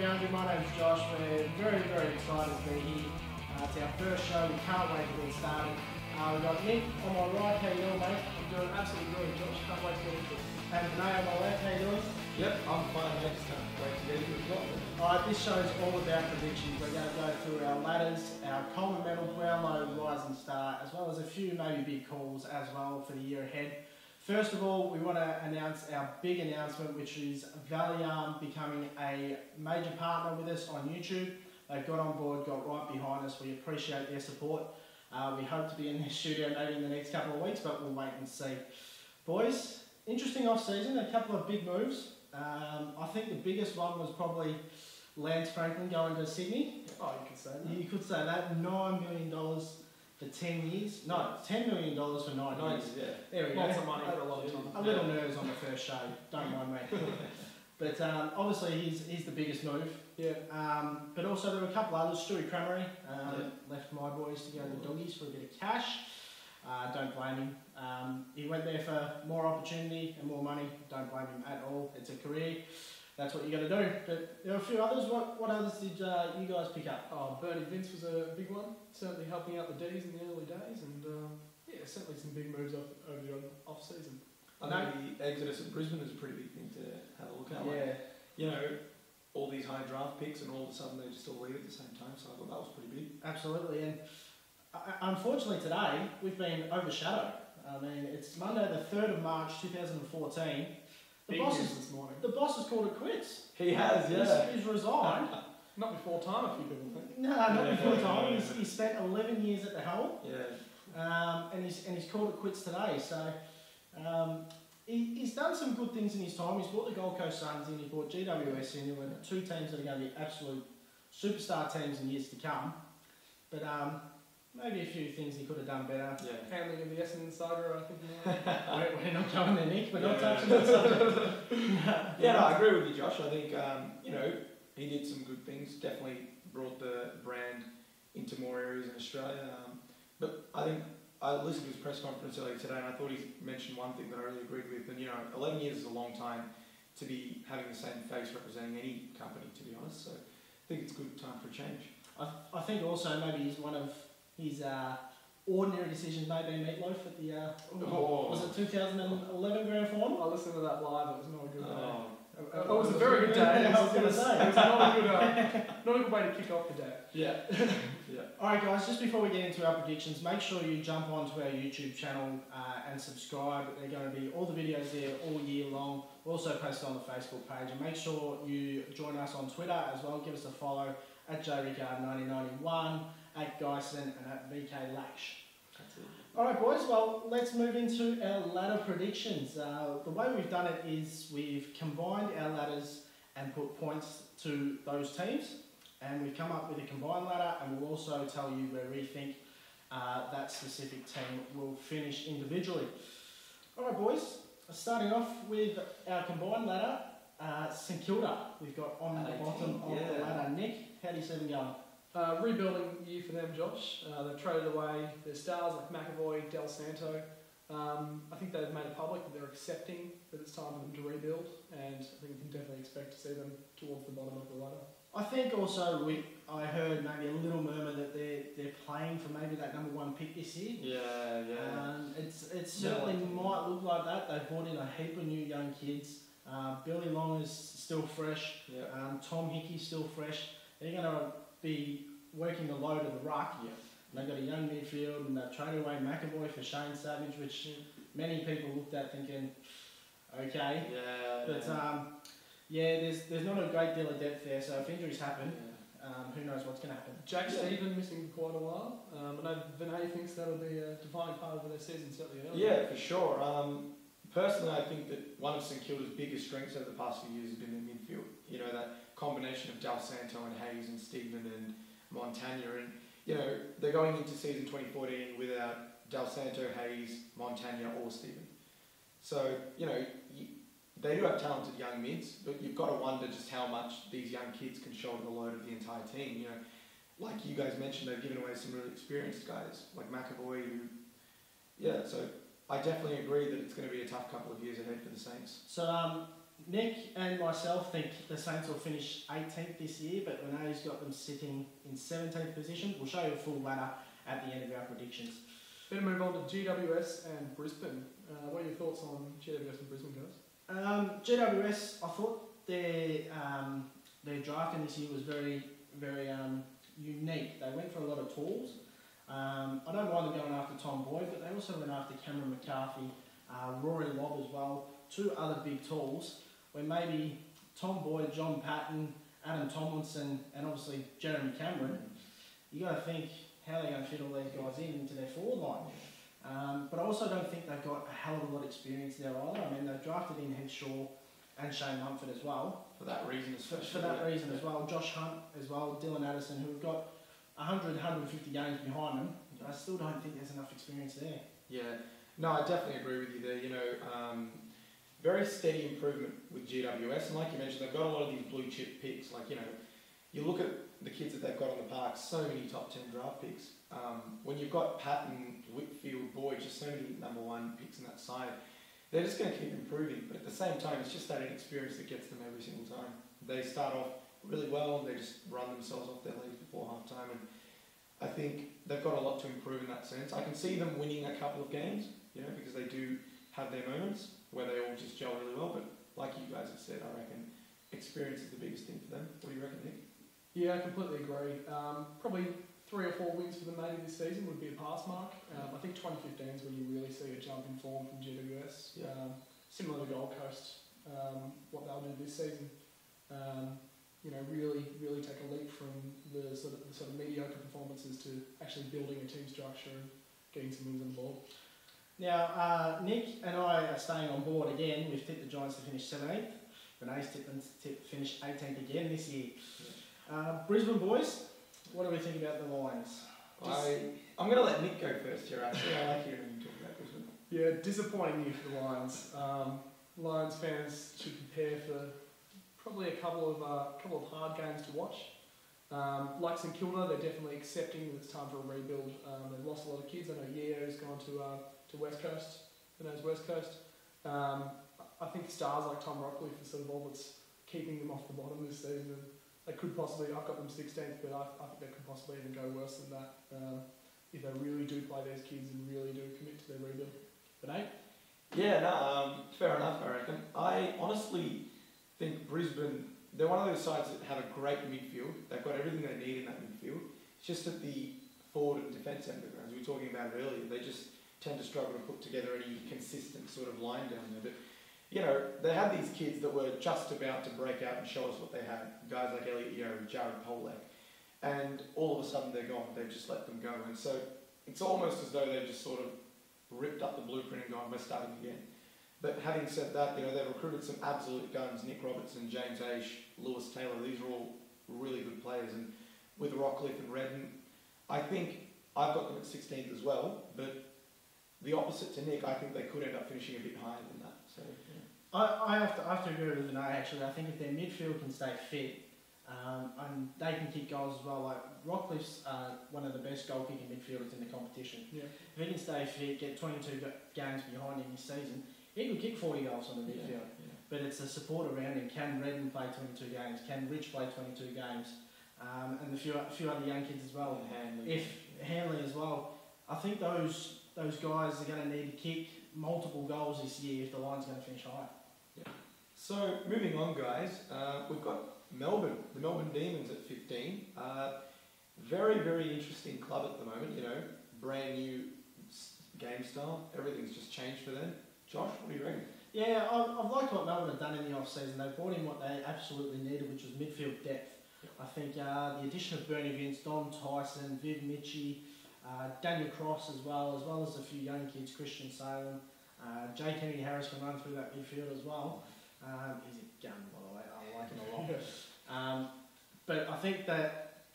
going to? My name's Josh. We're very, very excited to be here. It's our first show. We can't wait to get started. We've got Nick on my right. How you doing, mate? I'm doing absolutely brilliant, Josh. Can't wait to get into it. And Vinay on my left. How you doing? Yep, I'm fine, mate. Just can't wait to get into it. Alright, this show's all about predictions. We're going to go through our ladders, our Coleman medal, Brownlow, Rising Star, as well as a few maybe big calls as well for the year ahead. First of all, we want to announce our big announcement, which is Valium becoming a major partner with us on YouTube. They've got on board, got right behind us. We appreciate their support. We hope to be in their studio maybe in the next couple of weeks, but we'll wait and see. Boys, interesting off-season, a couple of big moves. I think the biggest one was probably Lance Franklin going to Sydney. Oh, you could say that. You could say that. $9 million for 10 years. No, $10 million for 9 years. Yeah. There we go. Lots of money for a lot of time. A little nerves on the first show, don't mind me. But obviously he's the biggest move. Yeah. But also there were a couple others. Stewie Cramery left my boys to go to the Doggies for a bit of cash. Don't blame him. He went there for more opportunity and more money. Don't blame him at all. It's a career. That's what you got to do. But there were a few others. What others did you guys pick up? Oh, Bernie Vince was a big one. Certainly helping out the D's in the early days, and yeah, certainly some big moves over the off season. I know the exodus of Brisbane is a pretty big thing to have a look at. Yeah. Like, you know, all these high draft picks, and all of a sudden they just all leave at the same time. So I thought that was pretty big. Absolutely. And unfortunately today we've been overshadowed. I mean, it's Monday the 3rd of March 2014. The boss has called it quits. He has, yeah. He's resigned. Not before time, a few people think. No, not before time. He's spent 11 years at the helm. Yeah. And he's called it quits today. So he's done some good things in his time. He's brought the Gold Coast Suns in. He brought GWS in. There were two teams that are going to be absolute superstar teams in years to come. But maybe a few things he could have done better. Yeah. Handling of the Essendon saga, I think. We're not going there, Nick. We're not touching that subject. Yeah, no, I agree with you, Josh. I think you know, he did some good things. Definitely brought the brand into more areas in Australia. But I think I listened to his press conference earlier today, and I thought he mentioned one thing that I really agreed with. And you know, 11 years is a long time to be having the same face representing any company, to be honest. So I think it's a good time for a change. I think also maybe he's one of his ordinary decisions may be meatloaf at the was it 2011 grand final? I listened to that live. It was not a good day. It Oh, was a very good day. I was going to say it was not a good way to kick off the day. Yeah. Yeah. Alright guys, just before we get into our predictions, make sure you jump onto our YouTube channel and subscribe. They're going to be all the videos there all year long. We'll also post it on the Facebook page, and make sure you join us on Twitter as well. Give us a follow at jrickard1991, at Geisen, and at VKLash. That's it. Alright boys, well let's move into our ladder predictions. The way we've done it is we've combined our ladders and put points to those teams, and we've come up with a combined ladder, and we'll also tell you where we think that specific team will finish individually. Alright boys, starting off with our combined ladder, St Kilda we've got on the bottom of the ladder. Nick, how do you see them going? Rebuilding year for them, Josh. They've traded away their stars like McAvoy, Del Santo. I think they've made it public that they're accepting that it's time for them to rebuild, and I think we can definitely expect to see them towards the bottom of the ladder. I think also I heard maybe a little murmur that they're playing for maybe that #1 pick this year. Yeah. It certainly might look like that. They've brought in a heap of new young kids. Billy Long is still fresh. Yeah. Tom Hickey's still fresh. They're going to be working the load of the ruck. Yeah. They've got a young midfield, and they've traded away McAvoy for Shane Savage, which many people looked at thinking, okay. Yeah. But there's not a great deal of depth there, so if injuries happen, who knows what's going to happen. Jack Stephen missing for quite a while. I know Vinay thinks that'll be a defining part of their season, certainly early. Yeah, for sure. Personally, I think that one of St Kilda's biggest strengths over the past few years has been their midfield. You know, that combination of Del Santo and Hayes and Stephen and Montagna. And, you know, they're going into season 2014 without Del Santo, Hayes, Montagna or Stephen. So, you know, they do have talented young mids, but you've got to wonder just how much these young kids can shoulder the load of the entire team. You know, like you guys mentioned, they've given away some really experienced guys, like McAvoy, so I definitely agree that it's going to be a tough couple of years ahead for the Saints. So Nick and myself think the Saints will finish 18th this year, but Renee's got them sitting in 17th position. We'll show you a full ladder at the end of our predictions. Better move on to GWS and Brisbane. What are your thoughts on GWS and Brisbane, guys? GWS, I thought their drafting this year was very, very unique. They went for a lot of tools. I don't mind them going after Tom Boyd, but they also went after Cameron McCarthy, Rory Lobb as well, two other big tools, where maybe Tom Boyd, John Patton, Adam Tomlinson, and obviously Jeremy Cameron, you got to think how they're going to fit all these guys into their forward line. But I also don't think they've got a hell of a lot of experience there either. I mean, they've drafted in Headshaw and Shane Mumford as well. For that reason, especially. For that reason as well. Josh Hunt as well, Dylan Addison, who've got 100, 150 games behind them. I still don't think there's enough experience there. Yeah, no, I definitely agree with you there. You know, very steady improvement with GWS, and like you mentioned, they've got a lot of these blue chip picks. Like, you know, you look at the kids that they've got on the park, so many top 10 draft picks. When you've got Patton, Whitfield, Boyd, just so many number one picks in that side, they're just going to keep improving. But at the same time, it's just that inexperience that gets them every single time. They start off really well, and they just run themselves off their legs before half time. And I think they've got a lot to improve in that sense. I can see them winning a couple of games, you know, because they do have their moments where they all just gel really well. But like you guys have said, I reckon experience is the biggest thing for them. What do you reckon, Nick? Yeah, I completely agree. Probably 3 or 4 wins for them maybe this season would be a pass mark. I think 2015 is when you really see a jump in form from GWS. Yeah. Similar to Gold Coast, what they'll do this season. You know, really take a leap from the sort of mediocre performances to actually building a team structure and getting some wins on the board. Now, Nick and I are staying on board again. We've tipped the Giants to finish 17th. Renee's tipped them to finish 18th again this year. Brisbane boys, what do we think about the Lions? I'm going to let Nick go first here, actually. I like hearing you talk about Brisbane. Yeah, disappointing year for the Lions. Lions fans should prepare for probably a couple of hard games to watch. Like St Kilda, they're definitely accepting that it's time for a rebuild. They've lost a lot of kids. I know Yeo's gone to West Coast. Vinay's West Coast. I think stars like Tom Rockcliffe are sort of all that's keeping them off the bottom this season. And they could possibly, I've got them 16th, but I think they could possibly even go worse than that if they really do play these kids and really do commit to their rebuild. Vinay? Yeah, no, fair enough, I reckon. I honestly think Brisbane, they're one of those sides that have a great midfield. They've got everything they need in that midfield. It's just at the forward and defence end of it, as we were talking about it earlier, they just tend to struggle to put together any consistent sort of line down there. But, you know, they had these kids that were just about to break out and show us what they had. Guys like Elliot Yeo, Jared Polak. And all of a sudden they're gone. They've just let them go. And so it's almost as though they've just sort of ripped up the blueprint and gone, we're starting again. But having said that, you know, they've recruited some absolute guns. Nick Robertson, James Aish, Lewis Taylor. These are all really good players. And with Rockcliffe and Redden, I think I've got them at 16th as well. But the opposite to Nick, I think they could end up finishing a bit higher than that. So, yeah. I have to agree with Vinay, actually. I think if their midfield can stay fit, and they can kick goals as well. Like Rockcliffe's one of the best goal kicking midfielders in the competition. Yeah. If he can stay fit, get 22 games behind him this season, he could kick 40 goals on the midfield. Yeah. But it's the support around him. Can Redden play 22 games? Can Rich play 22 games? And a few other young kids as well. Hanley as well. I think those guys are going to need to kick multiple goals this year if the Lions are going to finish high. Yeah. So moving on, guys, we've got Melbourne, the Melbourne Demons at 15. Very, very interesting club at the moment. You know, brand new game style. Everything's just changed for them. Josh, what do you reckon? Yeah, I've liked what Melbourne have done in the off-season. They brought in what they absolutely needed, which was midfield depth. Yep. I think the addition of Bernie Vince, Don Tyson, Viv Mitchie, Daniel Cross as well as a few young kids, Christian Salem, Jay Kennedy Harris can run through that midfield as well. He's a gun, by the way. I like him a lot. But I think that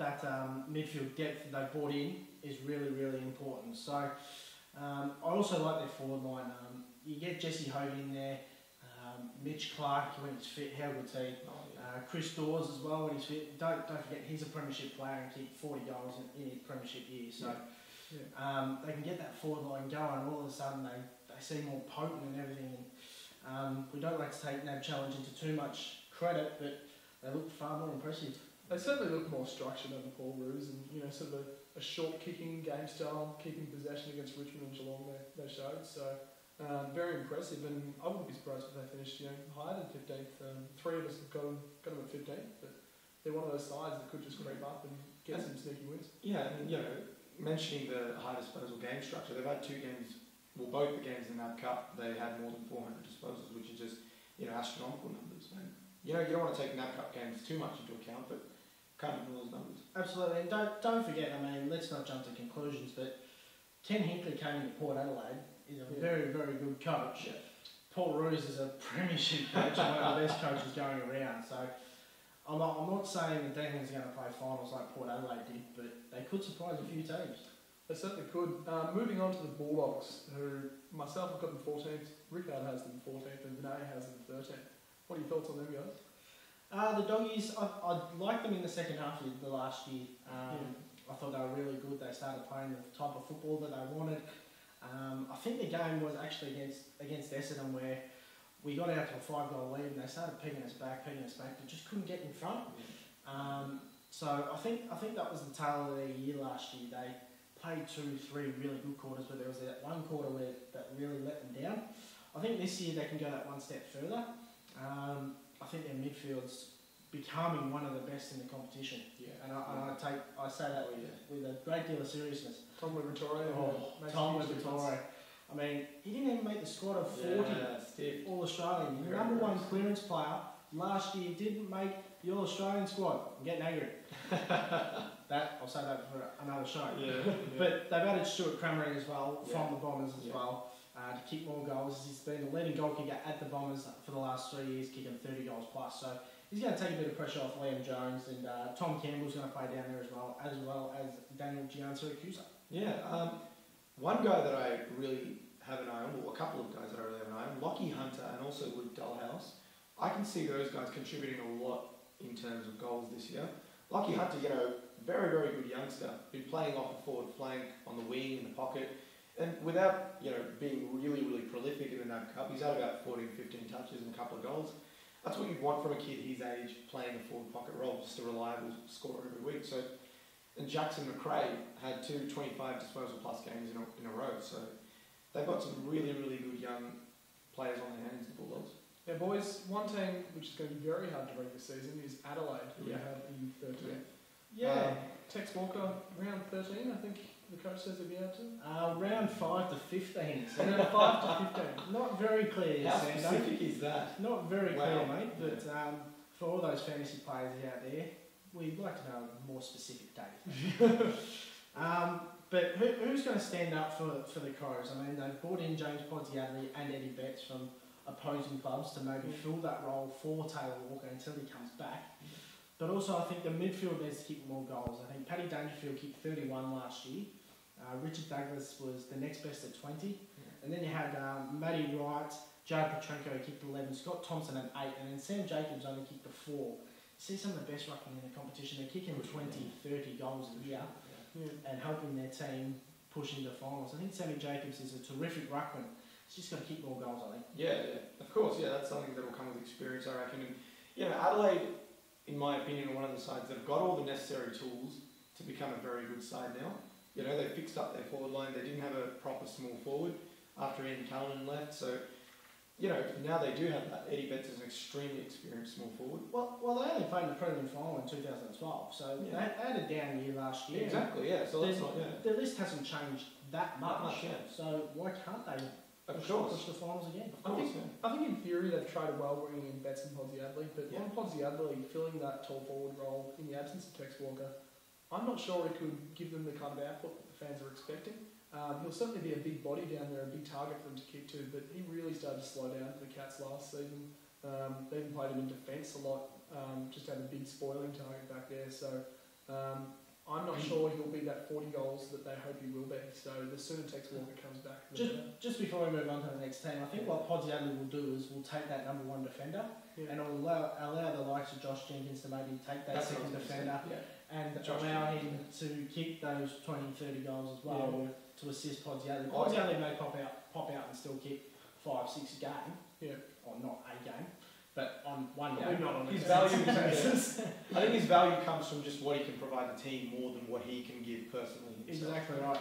midfield depth that they brought in is really, really important. So I also like their forward line. You get Jesse Hogan in there, Mitch Clark when he's fit, how good's he? Chris Dawes as well when he's fit. Don't forget he's a premiership player and kicked 40 goals in his premiership year. So they can get that forward line going. All of a sudden they seem more potent and everything. We don't like to take NAB Challenge into too much credit, but they look far more impressive. They certainly look more structured over Paul Roos, and sort of a short kicking game style, keeping possession against Richmond and Geelong they showed. So very impressive, and I wouldn't be surprised if they finished higher than 15th. Three of us have got them at 15th, but they're one of those sides that could just creep up and get some sneaky wins. Yeah, and mentioning the high disposal game structure, they've had 2 games. Well, both the games in the NAB Cup, they had more than 400 disposals, which is just astronomical numbers. And you don't want to take NAB Cup games too much into account, but can't ignore those numbers. Absolutely, and don't forget. I mean, let's not jump to conclusions, but Ken Hinkley came into Port Adelaide. He's a very, very good coach. Yeah. Paul Roos is a premiership coach, and one of the best coaches going around. So I'm not saying that Declan's going to play finals like Port Adelaide did, but they could surprise a few teams. They certainly could. Moving on to the Bulldogs, who myself have got them 14th, Rickard has them 14th, and Vinay has them 13th. What are your thoughts on them, guys? The Doggies, I liked them in the second half of the last year. I thought they were really good. They started playing the type of football that they wanted. I think the game was actually against Essendon, where we got out to a 5-goal lead and they started pegging us back, but just couldn't get in front. So I think that was the tale of their year last year. They played 2-3 really good quarters, but there was that one quarter that really let them down. I think this year they can go that one step further. I think their midfield's becoming one of the best in the competition. Yeah. And I say that with a great deal of seriousness. Tom Liberatore. Tom Liberatore. I mean, he didn't even make the squad of 40 All-Australian. The number one clearance player last year didn't make the All-Australian squad. I'm getting angry. I'll say that for another show. Yeah. But they've added Stuart Crameri as well from the Bombers as well. To kick more goals. He's been the leading goal kicker at the Bombers for the last 3 years, kicking 30 goals plus. So he's going to take a bit of pressure off Liam Jones, and Tom Campbell's going to play down there as well as Daniel Giansiracusa. Yeah, one guy that I really have an eye on, well, a couple of guys that I really have an eye on, Lockie Hunter and also Luke Dullhouse. I can see those guys contributing a lot in terms of goals this year. Lockie Hunter, very, very good youngster, been playing off the forward flank, on the wing, in the pocket. And without, being really, really prolific in the NAB Cup, he's had about 14, 15 touches and a couple of goals. That's what you'd want from a kid his age, playing a forward pocket role, just a reliable scorer every week. So, and Jackson McRae had 2 25 disposal plus games in a row. So they've got some really, really good young players on their hands, the Bulldogs. Yeah, boys, one team which is going to be very hard to read this season is Adelaide, who we have in 13th. Yeah. Tex Walker, round 13, I think the coach says he'll be able to. Round 5 to 15. So round 5 to 15. Not very clear. How specific is that? Not very clear, mate. Yeah. But for all those fantasy players out there, we'd like to know a more specific date. But who's going to stand up for the Crows? I mean, they've brought in James Podsiadly and Eddie Betts from opposing clubs to maybe fill that role for Taylor Walker until he comes back. But also, I think the midfield needs to kick more goals. I think Paddy Dangerfield kicked 31 last year. Richard Douglas was the next best at 20. And then you had Matty Wright, Jared Petrenko kicked 11, Scott Thompson at 8, and then Sam Jacobs only kicked the 4. You see some of the best rucking in the competition. They're kicking 20, 30 goals a year and helping their team push into finals. I think Sammy Jacobs is a terrific ruckman. He's just got to kick more goals, I think. Yeah, of course. Yeah, that's something that will come with experience, I reckon. And, Adelaide, in my opinion, are one of the sides that have got all the necessary tools to become a very good side now. They fixed up their forward line. They didn't have a proper small forward after Ian Cullen left. So, now they do have that. Eddie Betts is an extremely experienced small forward. Well, they only played in the prelim final in 2012, so they had a down year last year. Exactly, yeah. So that's not, their list hasn't changed that much. So why can't they push the finals again? I think in theory they've traded well bringing in Betts and Podsiadly, but on Podsiadly filling that tall forward role in the absence of Tex Walker, I'm not sure he could give them the kind of output that the fans are expecting. He'll certainly be a big body down there, a big target for them to kick to, but he really started to slow down for the Cats last season. They even played him in defence a lot, just had a big spoiling target back there. So I'm not sure he'll be that 40 goals that they hope he will be. So the sooner Tex Walker comes back, just before we move on to the next team, I think what Podsiadly will do is we'll take that number 1 defender and it'll allow the likes of Josh Jenkins to maybe take that second defender and allow him to kick those 20, 30 goals as well to assist Podsiadly. Podsiadly may pop out and still kick 5, 6 a game, or not a game, but on one Probably game. not on His a value consistent is- basis. I think his value comes from just what he can provide the team more than what he can give personally himself. Exactly right.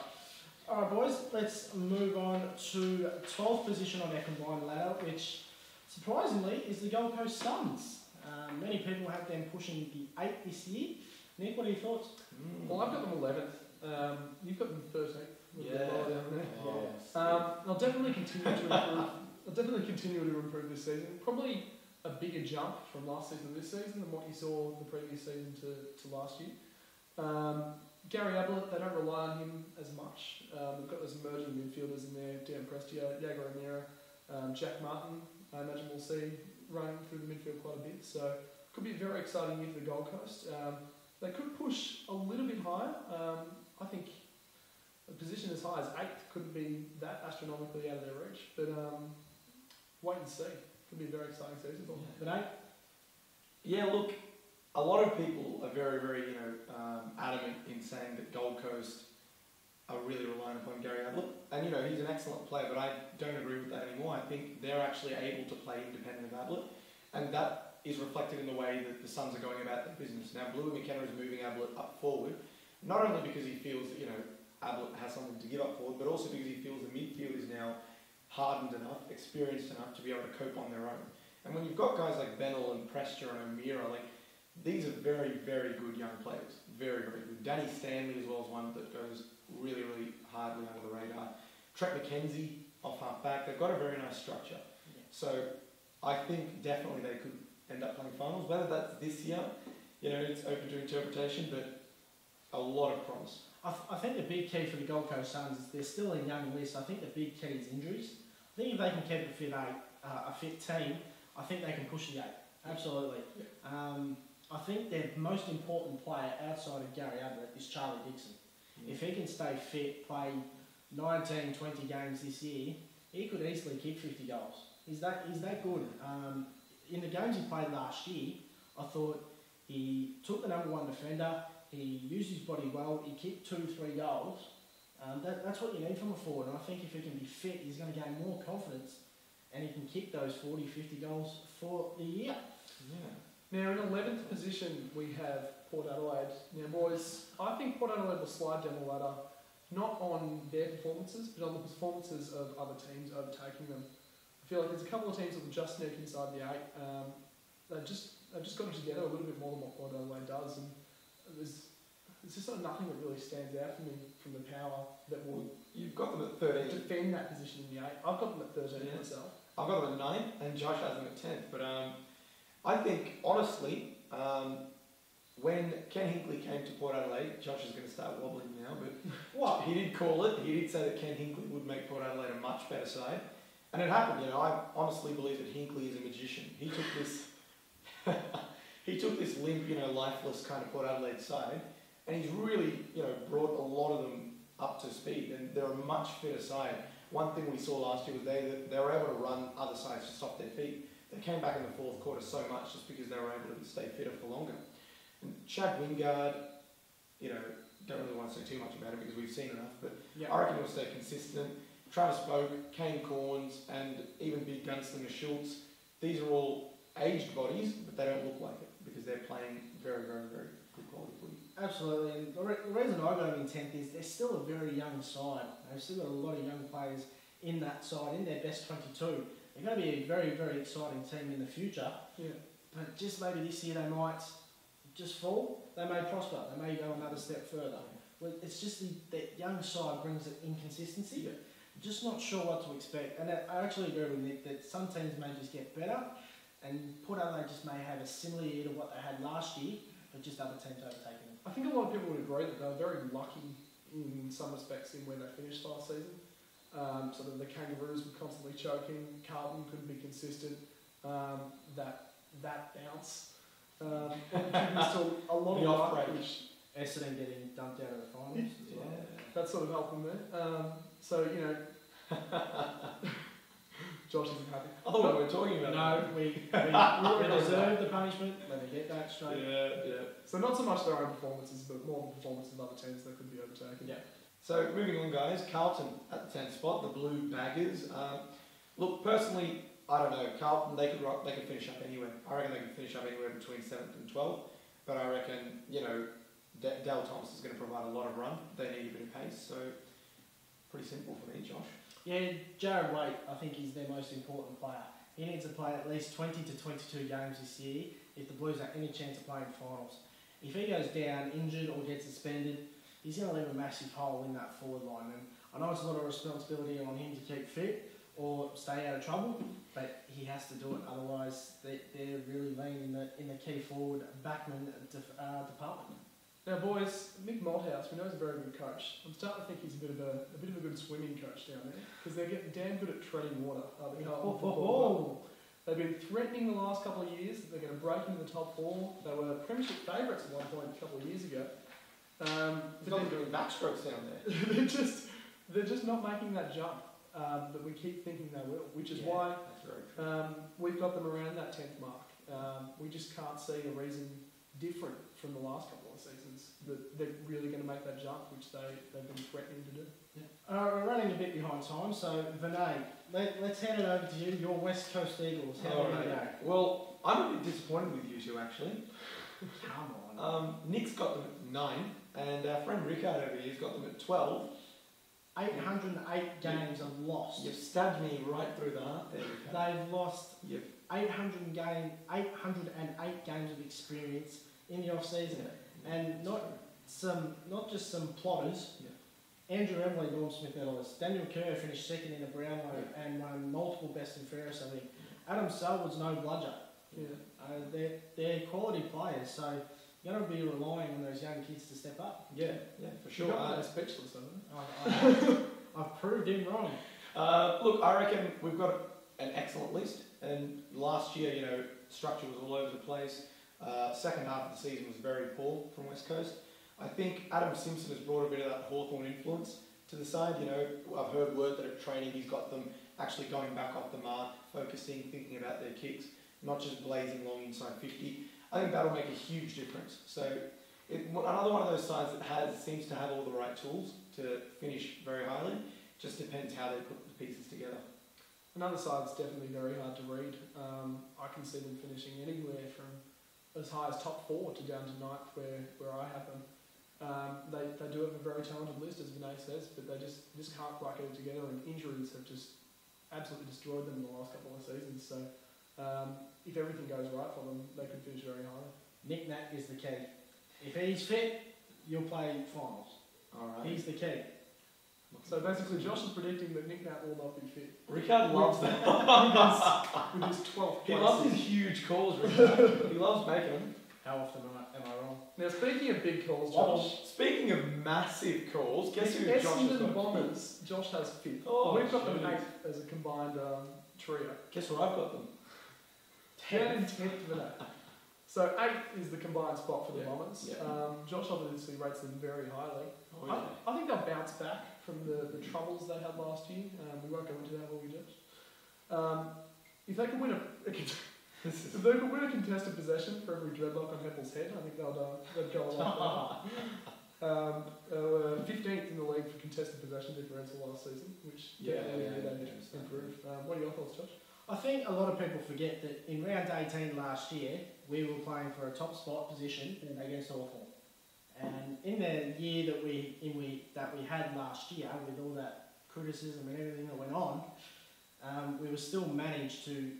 All right, boys, let's move on to 12th position on our combined ladder, which surprisingly is the Gold Coast Suns. Many people have them pushing the 8th this year. Nick, what are your thoughts? Well, I've got them 11th. You've got them 13th. Yeah. Lower down there. Oh, They'll definitely continue to improve. They'll definitely continue to improve this season. Probably a bigger jump from last season to this season than what you saw the previous season to last year. Gary Ablett, they don't rely on him as much. They've got those emerging midfielders in there: Dan Prestio, Yago O'Meara, Jack Martin. I imagine we'll see running through the midfield quite a bit. So could be a very exciting year for the Gold Coast. They could push a little bit higher. I think a position as high as 8th couldn't be that astronomically out of their reach. But wait and see. Could be a very exciting season for them. Vinay? Yeah, look, a lot of people are very, very, adamant in saying that Gold Coast are really reliant upon Gary Ablett. And, he's an excellent player, but I don't agree with that anymore. I think they're actually able to play independent of Ablett. And that is reflected in the way that the Suns are going about their business. Now, Bluey McKenna is moving Ablett up forward, not only because he feels that, Ablett has something to give up forward, but also because he feels the midfield is now hardened enough, experienced enough to be able to cope on their own. And when you've got guys like Bennell and Prester and O'Meara, these are very, very good young players. Very, very good. Danny Stanley as well is one that goes really, really hardly under the radar. Trent McKenzie off half back. They've got a very nice structure. Yeah. So I think definitely they could end up playing finals. Whether that's this year, it's open to interpretation, but a lot of promise. I think the big key for the Gold Coast Suns is they're still a young list. I think the big key is injuries. I think if they can keep a fit team, I think they can push the 8. Absolutely. Yeah. I think their most important player outside of Gary Ablett is Charlie Dixon. Yeah. If he can stay fit, play 19, 20 games this year, he could easily kick 50 goals. He's that good. In the games he played last year, I thought he took the number 1 defender, he used his body well, he kicked 2-3 goals. That's what you need from a forward, and I think if he can be fit, he's going to gain more confidence and he can kick those 40, 50 goals for the year. Yeah. Now, in 11th position, we have Port Adelaide. Now, boys, I think Port Adelaide will slide down the ladder, not on their performances, but on the performances of other teams overtaking them. I feel like there's a couple of teams that will just sneak inside the 8. They've just got it together a little bit more than what Port Adelaide does, and there's just sort of nothing that really stands out for me from the power that will You've got them at 13. defend that position in the 8. I've got them at 13 myself. I've got them at 9, and Josh has them at 10th. But I think, honestly, when Ken Hinkley came to Port Adelaide, Josh is going to start wobbling now, but What? he did call it. He did say that Ken Hinkley would make Port Adelaide a much better side. And it happened, I honestly believe that Hinkley is a magician. He took this limp, lifeless kind of Port Adelaide side, and he's really, brought a lot of them up to speed, and they're a much fitter side. One thing we saw last year was they were able to run other sides just off their feet. They came back in the 4th quarter so much just because they were able to stay fitter for longer. And Chad Wingard, don't really want to say too much about him because we've seen enough, but Yeah. I reckon he'll stay consistent. Travis Boak, Kane Corns, and even big gunslinger Schultz, these are all aged bodies, but they don't look like it because they're playing very, very, very good quality footy. Absolutely, and the reason I got them in 10th is they're still a very young side. They've still got a lot of young players in that side, in their best 22. They're going to be a very, very exciting team in the future. Yeah. But just maybe this year they might just fall. They may prosper. They may go another step further. Well, it's just that young side brings an inconsistency. Yeah. Just not sure what to expect. And I actually agree with Nick that some teams may just get better, and Port Adelaide just may have a similar year to what they had last year, but just other teams overtaking them. I think a lot of people would agree that they were very lucky in some respects in where they finished last season. So that the Kangaroos were constantly choking, Carlton couldn't be consistent, that bounce. Still a lot The of off luck, break. which Essendon getting dumped out of the finals as well. that sort of helped them there. So, Josh isn't happy. I thought we were talking about No, we deserve the punishment. Let me get that straight. Yeah. So not so much their own performances, but more the performances of other teams that could be overtaken. Yeah. So moving on, guys, Carlton at the 10th spot, the Blue Baggers. Look, personally, I don't know, Carlton, they could finish up anywhere. I reckon they could finish up anywhere between 7th and 12th. But I reckon, Dale Thomas is going to provide a lot of run. They need a bit of pace, so pretty simple for me, Josh. Yeah, Jared Waite, I think, is their most important player. He needs to play at least 20 to 22 games this year if the Blues have any chance of playing finals. If he goes down injured or gets suspended, he's going to leave a massive hole in that forward line. And I know it's a lot of responsibility on him to keep fit or stay out of trouble, but he has to do it. Otherwise, they're really lean in the key forward backman department. Now, boys, Mick Malthouse, we know he's a very good coach. I'm starting to think he's a bit of a good swimming coach down there because they're getting damn good at treading water. The Carlton football club. They've been threatening the last couple of years that they're going to break into the top 4. They were premiership favourites at one point a couple of years ago. But they're doing backstrokes down there. they're just not making that jump that we keep thinking they will, which is why we've got them around that 10th mark. We just can't see a reason different from the last couple of seasons that they're really going to make that jump, which they've been threatening to do. Yeah. We're running a bit behind time, so Vinay, let's hand it over to you. Your West Coast Eagles. How did they go? Well, I'm a bit disappointed with you two, actually. Come on. Nick's got them at 9, and our friend Rickard over here's got them at 12. 808 games are lost. You've stabbed me right through the heart there, Rickard. They've lost 808 games of experience in the off-season. Yeah. And not just some plotters. Yeah. Andrew Embley, Norm Smith medalist. Daniel Kerr finished second in the Brownlow and won multiple best and fairest, I think. Adam Selwood's no bludger. Yeah. They're quality players, so you're going to be relying on those young kids to step up. Yeah, for sure. They're speechless, haven't they? I've proved him wrong. Look, I reckon we've got an excellent list, and last year, structure was all over the place. Second half of the season was very poor from West Coast. I think Adam Simpson has brought a bit of that Hawthorn influence to the side. I've heard word that at training he's got them actually going back off the mark, focusing, thinking about their kicks, not just blazing long inside 50. I think that'll make a huge difference. So another one of those sides that seems to have all the right tools to finish very highly. Just depends how they put the pieces together. Another side that's definitely very hard to read. I can see them finishing anywhere from as high as top 4 to down to 9th where I have them. They do have a very talented list, as Vinay says, but they just can't quite get it together, and injuries have just absolutely destroyed them in the last couple of seasons. So if everything goes right for them, they could finish very high. Nick Nat is the key. If he's fit, you'll play finals. All right. He's the key. So basically, Josh is predicting that Nick Nat will not be fit. Rickard loves that. With his 12th He place. loves his huge calls, Rickard. He loves making them. How often am I wrong? Now, speaking of big calls, Josh. Speaking of massive calls, guess who Essendon Josh has got? Bombers. Josh has 5th. Oh, we've got them jeez. 8th as a combined trio. Guess where I've got them? 10th and 10th for that. So 8th is the combined spot for the Bombers. Yeah. Josh obviously rates them very highly. Oh, yeah. I think they'll bounce back from the troubles they had last year. We won't go into that, will we, Josh? If they can win if they can win a contested possession for every dreadlock on Heppel's head, I think they'd go a lot further. 15th in the league for contested possession differential last season, which definitely they improve. What are your thoughts, Josh? I think a lot of people forget that in round 18 last year, we were playing for a top spot position against Hawthorn. And in the year that we had last year, with all that criticism and everything that went on, we were still managed to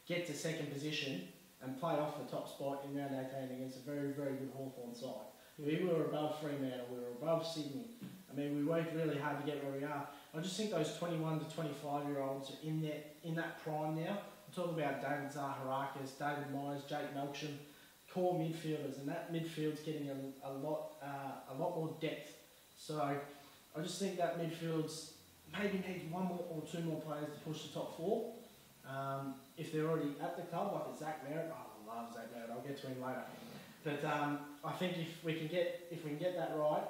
get to second position and play off the top spot in round 18 against a very, very good Hawthorn side. We were above Fremantle, we were above Sydney. I mean, we worked really hard to get where we are. I just think those 21 to 25-year-olds are in that prime now. I'm talking about David Zaharakis, David Myers, Jake Melksham, core midfielders, and that midfield's getting a lot more depth. So I just think that midfield's maybe needs one more or two more players to push the top 4. If they're already at the club, like a Zach Merritt, I love Zach Merritt. I'll get to him later. But I think if we can get that right,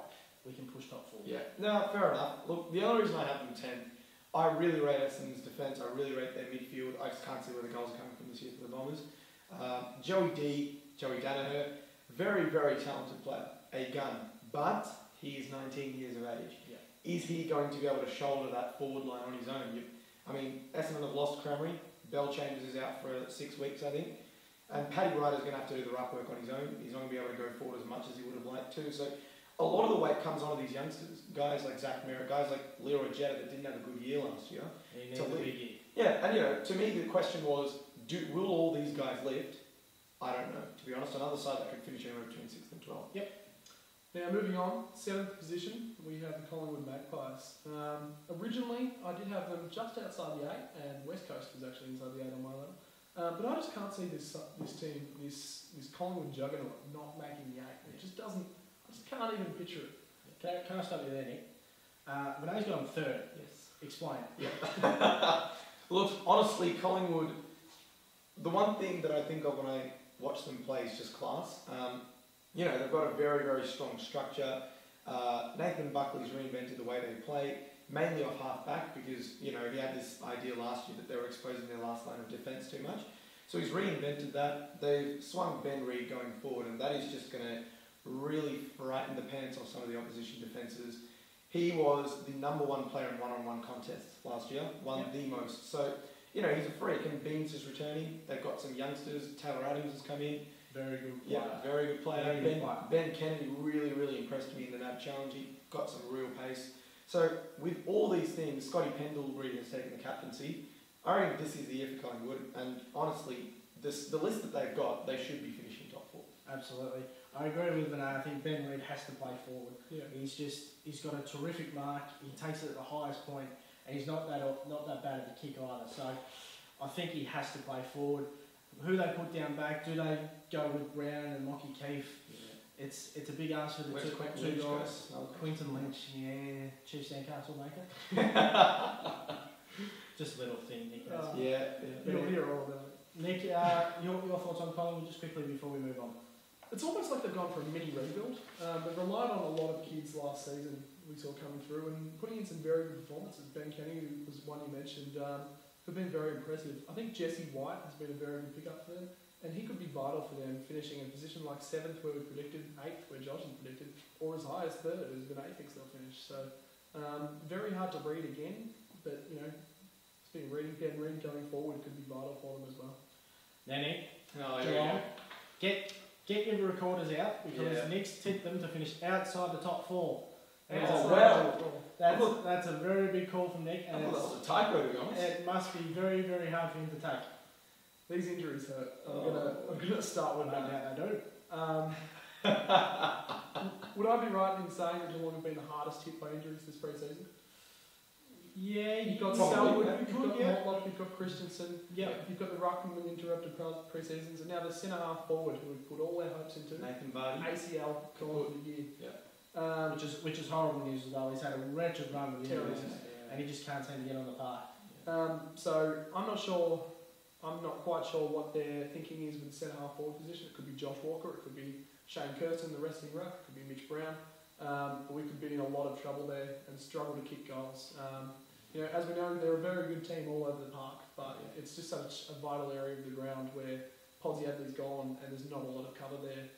we can push top 4. Yeah, no, fair enough. Look, the only reason I have them 10, I really rate Essendon's defence. I really rate their midfield. I just can't see where the goals are coming from this year for the Bombers. Joey Danaher, very, very talented player, a gun, but he is 19 years of age. Yeah. Is he going to be able to shoulder that forward line on his own? I mean, Essendon have lost Crameri. Bell Chambers is out for 6 weeks, I think. And Paddy Ryder's going to have to do the ruck work on his own. He's not going to be able to go forward as much as he would have liked to. So a lot of the weight comes onto these youngsters. Guys like Zach Merritt, guys like Leroy Jetta that didn't have a good year last year. He needs a big year. Yeah, and to me the question was, will all these guys lift? I don't know. To be honest, another side that could finish anywhere between 6th and 12th. Yep. Now moving on, 7th position, we have the Collingwood Magpies. Originally, I did have them just outside the 8, and West Coast was actually inside the 8 on my level. But I just can't see this team, this Collingwood juggernaut, not making the 8. It just doesn't. I just can't even picture it. Can I stop you there, Nick? Vinay's got on 3rd. Yes. Explain. Yeah. Look, honestly, Collingwood, the one thing that I think of when I watch them play is just class. They've got a very, very strong structure. Nathan Buckley's reinvented the way they play, mainly off half-back because, he had this idea last year that they were exposing their last line of defence too much. So he's reinvented that. They've swung Ben Reid going forward, and that is just going to really frighten the pants off some of the opposition defences. He was the #1 player in one-on-one contests last year, won the most. So, he's a freak, and Beans is returning. They've got some youngsters. Taylor Adams has come in. Very good player. Yeah, very good player. Ben Kennedy really, really impressed me in the NAB challenge. He got some real pace. So, with all these things, Scotty Pendlebury has taken the captaincy. I reckon this is the year for Collingwood, and honestly, the list that they've got, they should be finishing top 4. Absolutely. I agree with Vinay. I think Ben Reid has to play forward. Yeah. He's got a terrific mark. He takes it at the highest point, and he's not that bad at the kick either. So I think he has to play forward. Who they put down back? Do they go with Brown and Lockie Keefe? Yeah. It's a big ask for the two guys. Quinton Lynch, yeah, Chief Sandcastle maker. Just a little thing, Nick. You'll hear all of that. Nick, your thoughts on Collingwood just quickly before we move on. It's almost like they've gone for a mini rebuild. They've relied on a lot of kids last season we saw coming through and putting in some very good performances. Ben Kenny, who was one you mentioned, have been very impressive. I think Jesse White has been a very good pickup for them, and he could be vital for them, finishing in a position like 7th where we predicted, 8th where Josh had predicted, or as high as 3rd as Vinay thinks they'll finish. So very hard to read again, but speaking of reading, Ben Reid going forward could be vital for them as well. Now Nick, Geelong, get your recorders out because Nick's tipped them to finish outside the top 4. That's a very big call from Nick, and that was a typo, to be honest. It must be very, very hard for him to take. These injuries hurt. I'm gonna start with that. They do. Would I be right in saying that Geelong have been the hardest hit by injuries this pre-season? Yeah, you've got Selwood, you've got Mortlock, you've got Christensen, you've got the ruckman with interrupted pre-seasons, and now the centre half forward who we've put all our hopes into. Nathan Vardy. ACL call of the year. Yeah. Which is horrible news as well. He's had a wretched run with injuries, and he just can't seem to get on the park. So I'm not quite sure what their thinking is with the centre half forward position. It could be Josh Walker, it could be Shane Curtin, the resting ruck, it could be Mitch Brown. But we could be in a lot of trouble there and struggle to kick goals. As we know, they're a very good team all over the park, but it's just such a vital area of the ground where Podsiadly's gone and there's not a lot of cover there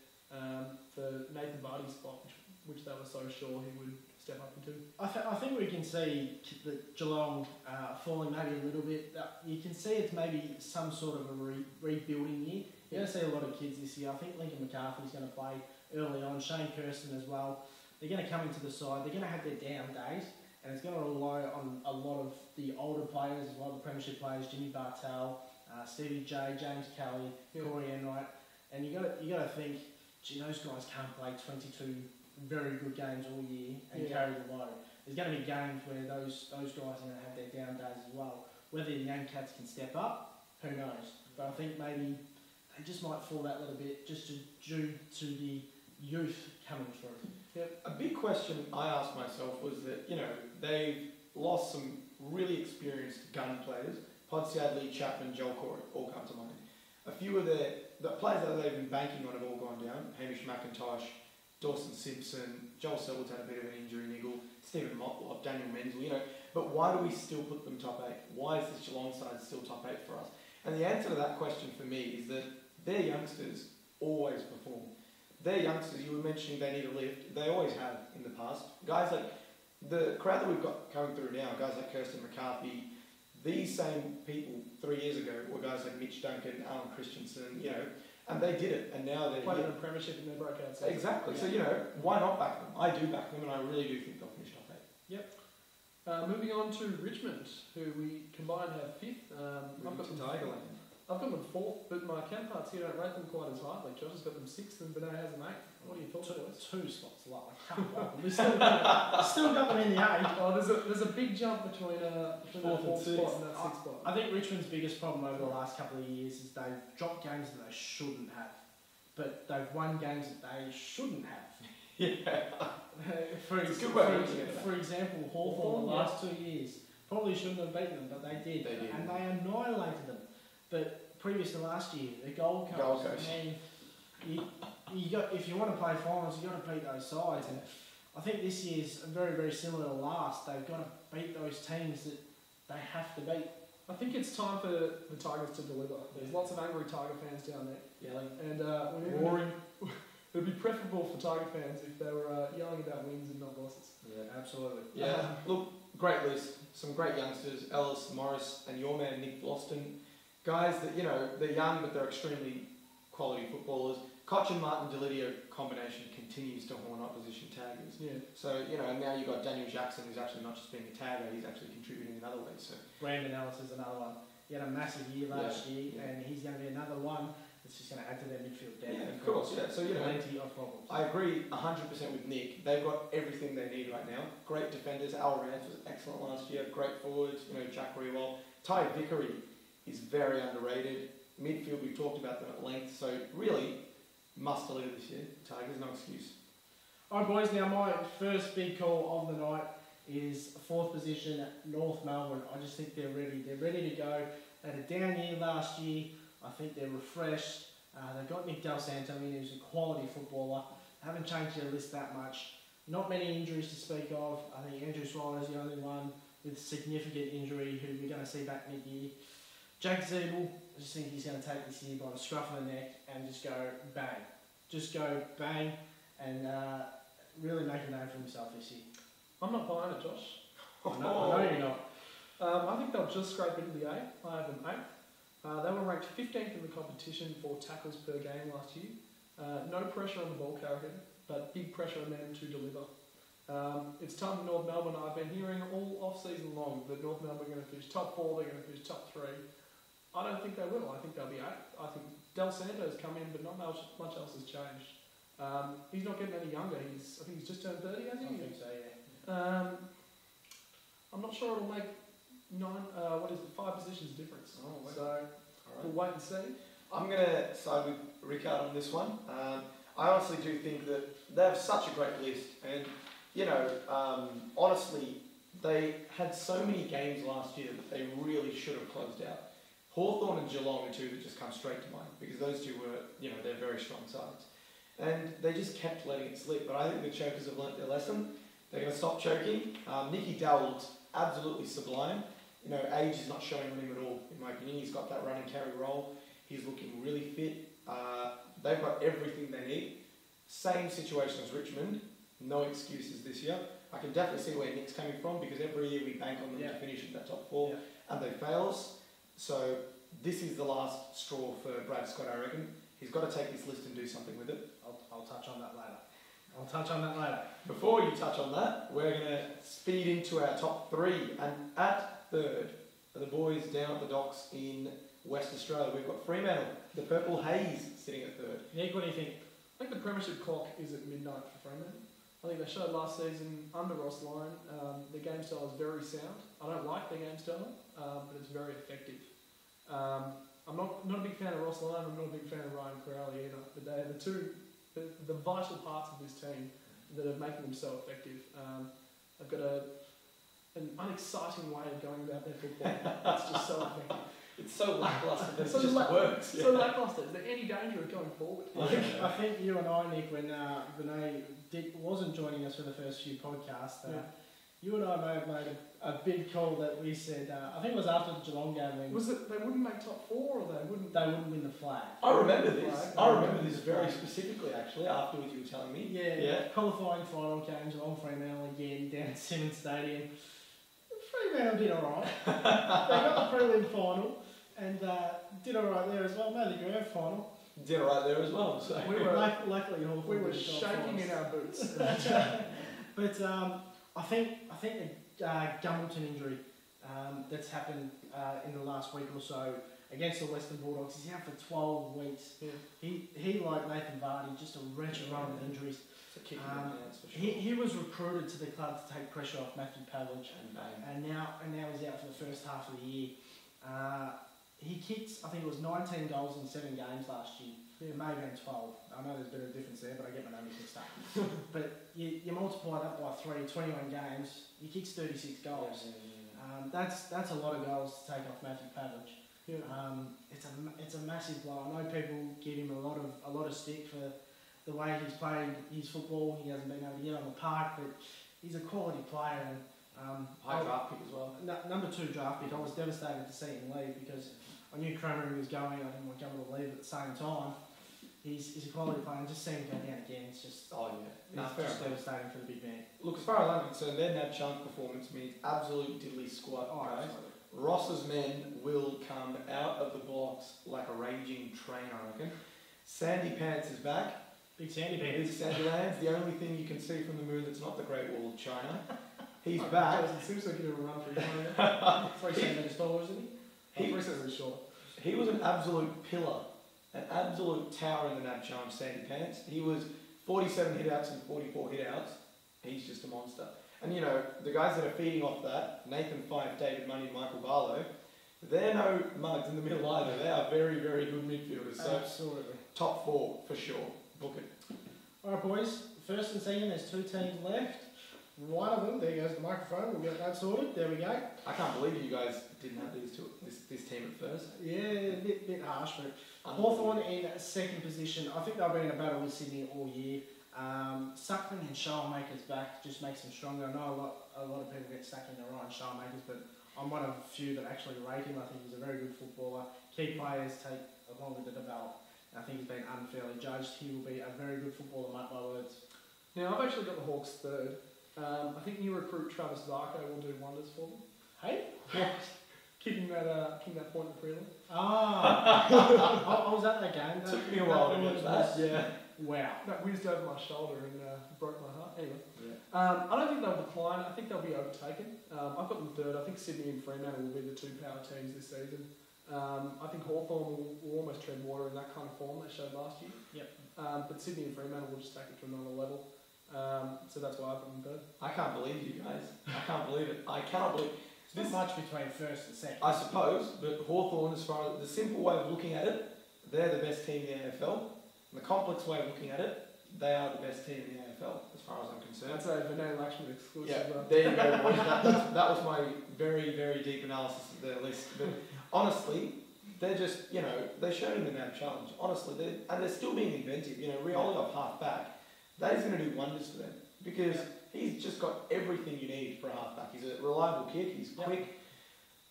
for Nathan Vardy's spot, which they were so sure he would step up into. I think we can see the Geelong falling maybe a little bit. You can see it's maybe some sort of a rebuilding year. You're going to see a lot of kids this year. I think Lincoln McCarthy's going to play early on, Shane Kirsten as well. They're going to come into the side, they're going to have their down days, and it's going to rely on a lot of the older players as well, the premiership players, Jimmy Bartel, Stevie J, James Kelly, Corey Enright, and you got to think, gee, those guys can't play 22 very good games all year and carry the load. There's going to be games where those guys are going to have their down days as well. Whether the young cats can step up, who knows? But I think maybe they just might fall that little bit just due to the youth coming through. A big question I asked myself was that, they've lost some really experienced gun players. Podsiadly, Chapman, Joel Corey all come to mind. A few of the players that they've been banking on have all gone down. Hamish McIntosh, Dawson Simpson, Joel Selwood's had a bit of an injury niggle, Stephen Motlop, Daniel Menzel, but why do we still put them top 8? Why is this Geelong side still top 8 for us? And the answer to that question for me is that their youngsters always perform. Their youngsters, you were mentioning they need a lift, they always have in the past. Guys like, the crowd that we've got coming through now, guys like Kirsten McCarthy, these same people 3 years ago were guys like Mitch Duncan, Alan Christensen, you know, and they did it, and now they're played in a premiership and they broke out. So exactly. Yeah. So you know, why not back them? I do back them, and I really do think they'll finish top 8. Yep. Moving on to Richmond, who we combined have 5th. I've got them 4th, but my counterparts here don't rate them quite as highly. Josh has got them 6th and Vinay has them 8th. What are your thoughts, boys? 2 spots lower. We still got them in the 8th. Oh, there's a big jump between the 4th spot and that 6th spot. I think Richmond's biggest problem over the last couple of years is they've dropped games that they shouldn't have, but they've won games that they shouldn't have. Yeah. For example, Hawthorn the last 2 years probably shouldn't have beaten them, but they did. And they annihilated them. But previous to last year, the Gold Coast. I mean, if you want to play finals, you've got to beat those sides. And I think this year's very, very similar to last. They've got to beat those teams that they have to beat. I think it's time for the Tigers to deliver. There's lots of angry Tiger fans down there. Yelling. And roaring. It would be preferable for Tiger fans if they were yelling about wins and not losses. Yeah, absolutely. Yeah, look, great list. Some great youngsters, Ellis, Morris, and your man Nick Bloston. Guys that, you know, they're young but they're extremely quality footballers. Koch and Martin Delidio combination continues to horn opposition taggers. Yeah. So, you know, and now you've got Daniel Jackson, who's actually not just being a tagger, he's actually contributing in other ways. So Brandon Ellis is another one. He had a massive year last year, and he's going to be another one that's just going to add to their midfield depth. Yeah, of course, yeah. So, you know, plenty of problems. I agree 100% with Nick. They've got everything they need right now. Great defenders. Al Rance was excellent last year. Great forwards. You know, Jack Rewell. Ty Vickery is very underrated. Midfield, we've talked about them at length. So, really, must deliver this year. Tigers, no excuse. All right, boys. Now, my first big call of the night is 4th position at North Melbourne. I just think they're ready. They're ready to go. They had a down year last year. I think they're refreshed. They've got Nick Del Santo in, who's a quality footballer. Haven't changed their list that much. Not many injuries to speak of. I think Andrew Swallow is the only one with significant injury who we're going to see back mid-year. Jake Zeeble, I just think he's going to take this year by the scruff of the neck and just go bang. Just go bang and really make a name for himself this year. I'm not buying it, Josh. I know you're not. I think they'll just scrape into the 8th. I have them 8th. They were ranked 15th in the competition for tackles per game last year. No pressure on the ball carrier, but big pressure on them to deliver. It's time for North Melbourne. I've been hearing all off-season long that North Melbourne are going to finish top 4, they're going to finish top 3. I don't think they will. I think they'll be 8th. I think Del Santo's come in, but not much else has changed. He's not getting any younger. I think he's just turned 30, hasn't he? I think so, yeah. I'm not sure it'll make 5 positions difference. Oh, wow. So we'll wait and see. I'm going to side with Ricard on this one. I honestly do think that they have such a great list. And, you know, honestly, they had so many games last year that they really should have closed out. Hawthorn and Geelong are two that just come straight to mind because those two were, you know, they're very strong sides. And they just kept letting it slip. But I think the Chokers have learnt their lesson. They're going to stop choking. Nicky Dowell looks absolutely sublime. You know, age is not showing on him at all, in my opinion. He's got that run and carry role. He's looking really fit. They've got everything they need. Same situation as Richmond. No excuses this year. I can definitely see where Nick's coming from because every year we bank on them to finish in that top 4 and they fail us. So this is the last straw for Brad Scott, I reckon. He's got to take this list and do something with it. I'll touch on that later. Before you touch on that, we're going to speed into our top 3. And at 3rd are the boys down at the docks in West Australia. We've got Fremantle, the Purple Haze, sitting at 3rd. Nick, what do you think? I think the premiership clock is at midnight for Fremantle. I think they showed last season under Ross Lyon. Their game style is very sound. I don't like their game style, but it's very effective. I'm not a big fan of Ross Lyon. I'm not a big fan of Ryan Crowley either. But they are the vital parts of this team that are making them so effective. They've got an unexciting way of going about their football. It's just so effective. It's so lacklustre that it so just works. So lacklustre. Is there any danger of going forward? I think you and I, Nick, when Vinay wasn't joining us for the first few podcasts, you and I may have made a big call that we said, I think it was after the Geelong game. When was it they wouldn't make top 4 or they wouldn't win the flag? I remember this. I remember this very specifically, actually, afterwards you were telling me. Yeah. Qualifying final game, Geelong Fremantle again, down at Simmons Stadium. Fremantle did alright. They got the prelim final and did alright there as well. Made the grand final. Did right there as well. So We were, luckily, Hawthorn we were did the job shaking for in us. our boots. But I think the Gumbleton injury that's happened in the last week or so against the Western Bulldogs, he's out for 12 weeks. Yeah. He like Nathan Vardy, just a wretched run of injuries. it's a kick in the pants for sure. He was recruited to the club to take pressure off Matthew Pavlich, and now he's out for the first half of the year. He kicked, I think it was 19 goals in 7 games last year. It may have been 12. I know there's a bit of a difference there, but I get my numbers mixed up. But you multiply that by 3, 21 games, he kicks 36 goals. That's a lot of goals to take off Matthew Pavlich. Yeah. It's a massive blow. I know people give him a lot of stick for the way he's played his football. He hasn't been able to get on the park, but he's a quality player. And High draft pick as well. number 2 draft pick. I was devastated to see him leave because I knew Cromer was going. I didn't want Gummer to leave at the same time. He's a quality player and just seeing him go down again. It's just just devastating for the big man. Look, as far as I'm concerned, their Nab Chunk performance means absolute diddly squat. Oh, guys. absolutely. Ross's men will come out of the blocks like a raging train, I reckon. Sandy Pants is back. Big Sandy Big Pants. Sandy Lands, the only thing you can see from the moon that's not the Great Wall of China. He's back. It seems like you're going to run for your 3 centimetres tall, isn't he? 3 centimetres short. He was an absolute pillar, an absolute tower in the Nab Challenge, Sandy Pants. He was 47 hit-outs and 44 hit-outs. He's just a monster. And you know, the guys that are feeding off that, Nathan Fife, David Money, Michael Barlow, they're no mugs in the middle either. They are very, very good midfielders. So Absolutely. top 4 for sure. Book it. Alright boys, first and second, there's 2 teams left. One of them, there goes the microphone, we'll get that sorted, there we go. I can't believe you guys didn't have this team at first. Yeah, a bit harsh, but Hawthorn in second position. I think they'll be in a battle with Sydney all year. Suckling and Showmakers back just makes them stronger. I know a lot of people get stuck in the Ryan Showmakers, but I'm one of a few that actually rate him. I think he's a very good footballer. Key players take longer to develop. I think he's been unfairly judged. He will be a very good footballer, mark my words. Now, I've actually got the Hawks third. I think new recruit Travis Varco will do wonders for them. Hey? Kicking that point in the prelim. I was at that game. Took me a while to watch that. Yeah. Wow. That whizzed over my shoulder and broke my heart. Anyway, Yeah. I don't think they'll decline. I think they'll be overtaken. I've got them third. I think Sydney and Fremantle will be the 2 power teams this season. I think Hawthorn will almost tread water in that kind of form they showed last year. Yep. But Sydney and Fremantle will just take it to another level. So that's why I've got them third. I can't believe you guys. I can't believe it. I cannot believe There's not much between first and second. I suppose, but Hawthorn, as far as the simple way of looking at it, they're the best team in the AFL. The complex way of looking at it, they are the best team in the AFL, as far as I'm concerned. That's a Vinay Lakshman exclusive. Yeah, there you go, boys. That was my very, very deep analysis of their list. But honestly, they're just, you know, they showed in the NAB challenge. Honestly, they're still being inventive. You know, Rioli off half back, that is going to do wonders for them because he's just got everything you need for a half back. He's a reliable kick, he's quick.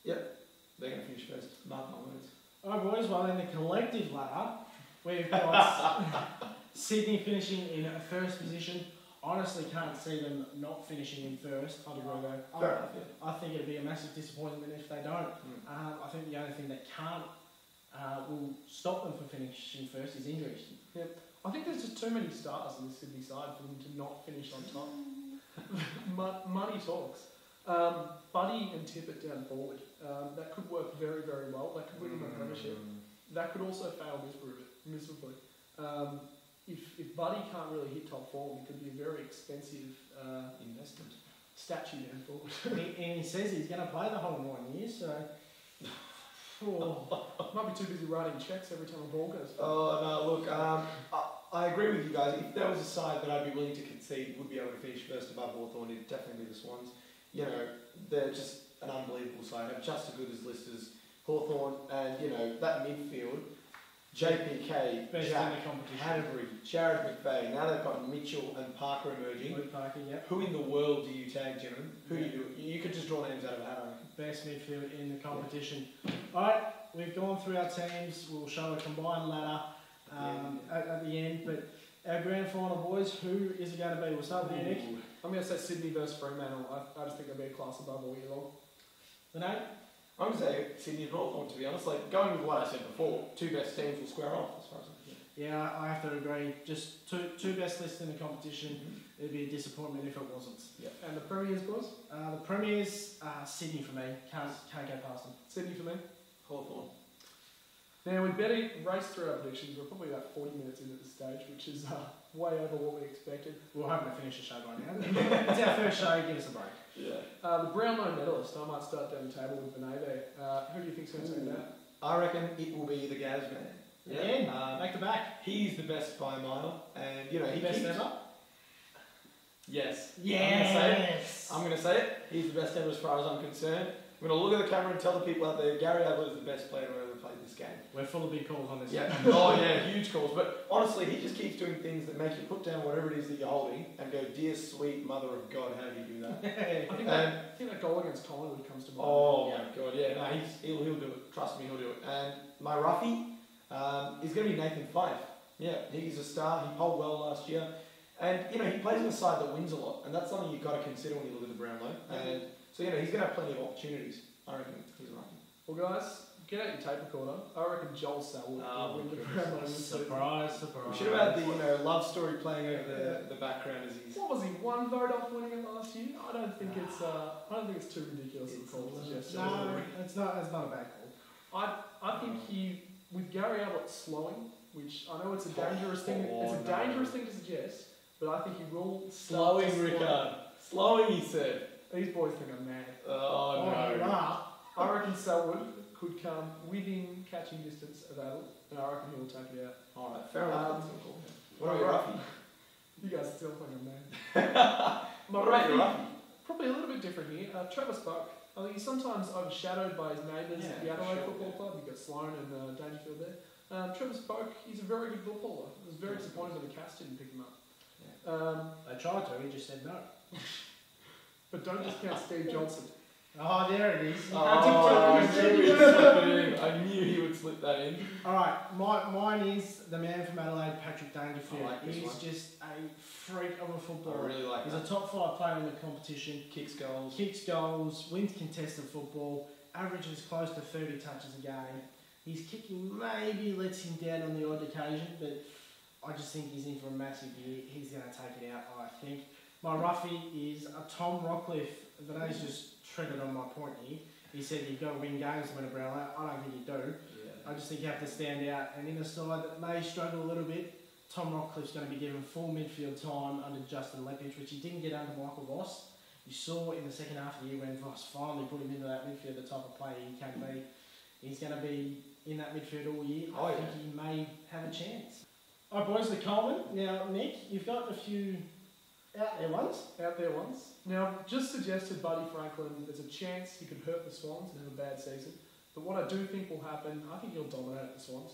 Yep, they're going to finish first. Mark my words. Alright boys, well in the collective ladder, we've got Sydney finishing in first position. Honestly can't see them not finishing in first. Fair enough, I think it'd be a massive disappointment if they don't. I think the only thing that will stop them from finishing first is injuries. Yep. I think there's just too many stars on the Sydney side for them to not finish on top. Money talks. Buddy and Tippett down forward. That could work very, very well. That could win them a premiership. That could also fail miserably. If Buddy can't really hit top form, it could be a very expensive investment. Statue down forward. and he says he's going to play the whole 9 years, so... Might be too busy writing checks every time a ball goes. Oh, no, look, I agree with you guys. If there was a side that I'd be willing to concede would be able to finish first above Hawthorn, it'd definitely be the Swans. You know, they're just an unbelievable side. They're just as good as list as Hawthorn, and, you know, that midfield, JPK, Best Jack, in the competition. Hanbury, Jared McVeigh, now they've got Mitchell and Parker emerging. Luke Parker, yep. Who in the world do you tag, gentlemen? Who you do? You could just draw names out of a hat, I reckon. Best midfield in the competition. Alright, we've gone through our teams. We'll show a combined ladder at the end, but our grand final, boys, who is it going to be? We'll start with you, Nick. I'm going to say Sydney versus Fremantle. I just think they'll be a class above all year long. Vinay? I'm going to say Sydney and Hawthorn, to be honest. Like, going with what I said before, two best teams will square off, as far as I'm concerned. Yeah, I have to agree. Just two best lists in the competition. It'd be a disappointment if it wasn't. Yeah. And the Premiers, boys? The Premiers, Sydney for me. Can't go past them. Sydney for me? Hawthorn. Now, we better race through our predictions. We're probably about 40 minutes in at this stage, which is way over what we expected. We're hoping to finish the show by now. It's our first show, give us a break. Yeah. The Brownlow medalist, I might start down the table with Vinay there. Who do you think's going to turn out? I reckon it will be the Gaz man. Again, back to back. He's the best by a mile, and you know he Best keeps- ever? Yes. Yes. I'm going to say it. He's the best ever as far as I'm concerned. I'm going to look at the camera and tell the people out there, Gary Ablett is the best player who ever played this game. We're full of big calls on this. Yeah. Oh yeah, huge calls. But honestly, he just keeps doing things that make you put down whatever it is that you're holding and go, dear sweet mother of God, how do you do that? I think that goal against Collingwood comes to mind. Oh my God, yeah. No, he'll do it. Trust me, he'll do it. And my roughie is going to be Nathan Fife. Yeah, he's a star. He bowled well last year. And, you know, he plays in a side that wins a lot. And that's something you've got to consider when you look at the Brownlow. And so, you know, he's going to have plenty of opportunities. I reckon he's a roughie. Well, guys, get out your tape recorder. I reckon Joel Selwood will win the Brownlow this season. Surprise. We should have had the love story playing over the background as he's... What was he? One vote off winning it last year? I don't think it's too ridiculous of a call to suggest. No, it's not a bad call. I think he, with Gary Ablett slowing, which I know it's a dangerous thing. It's a dangerous thing to suggest, but I think he will start to slow. Rickard. Slowing, he said. These boys think I'm mad. Oh, no. You are. I reckon Selwood could come within catching distance of Ablett, and I reckon he will take it out. Alright, fair enough. What about your roughie? You guys still think I'm mad. What about your roughie? Probably a little bit different here. Travis Buck. I think he's sometimes overshadowed by his neighbours at the Adelaide Football Club. You've got Sloane and Dangerfield there. Travis Buck, he's a very good footballer. I was very disappointed that the Cast didn't pick him up. They tried to, he just said no. But don't discount Steve Johnson. Oh, there it is. I knew he would slip that in. Alright, mine is the man from Adelaide, Patrick Dangerfield. I like this He's one. just a freak of a footballer. I really like He's that. a top 5 player in the competition. Kicks goals. Wins contested football, averages close to 30 touches a game. His kicking maybe lets him down on the odd occasion, but I just think he's in for a massive year. He's going to take it out, I think. My roughie is Tom Rockcliffe. Vinay's just treaded on my point here. He said you've got to win games to win a Brownlow. I don't think you do. I just think you have to stand out. And in a side that may struggle a little bit, Tom Rockcliffe's going to be given full midfield time under Justin Leppich, which he didn't get under Michael Voss. You saw in the second half of the year when Voss finally put him into that midfield, the type of player he can be. He's going to be in that midfield all year. I think he may have a chance. All right, boys, the Coleman. Now, Nick, you've got a few out there ones. Now, just suggested Buddy Franklin, there's a chance he could hurt the Swans and have a bad season. But what I do think will happen, I think he'll dominate the Swans.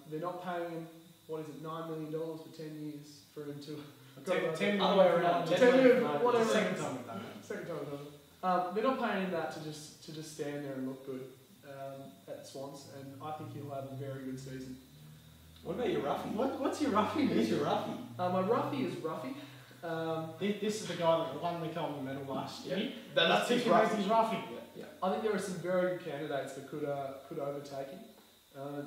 They're not paying him, $9 million for 10 years for him to... 10 other way around. 10 million, whatever. Second time we've done it. Second time we've done it. They're not paying him that to just stand there and look good at the Swans, and I think he'll have a very good season. What about your roughie? What's your roughie? Who's your roughie? My roughie is Ruffy. This is the guy that won the Coleman medal last year. That's his roughie. Yeah. I think there are some very good candidates that could overtake him.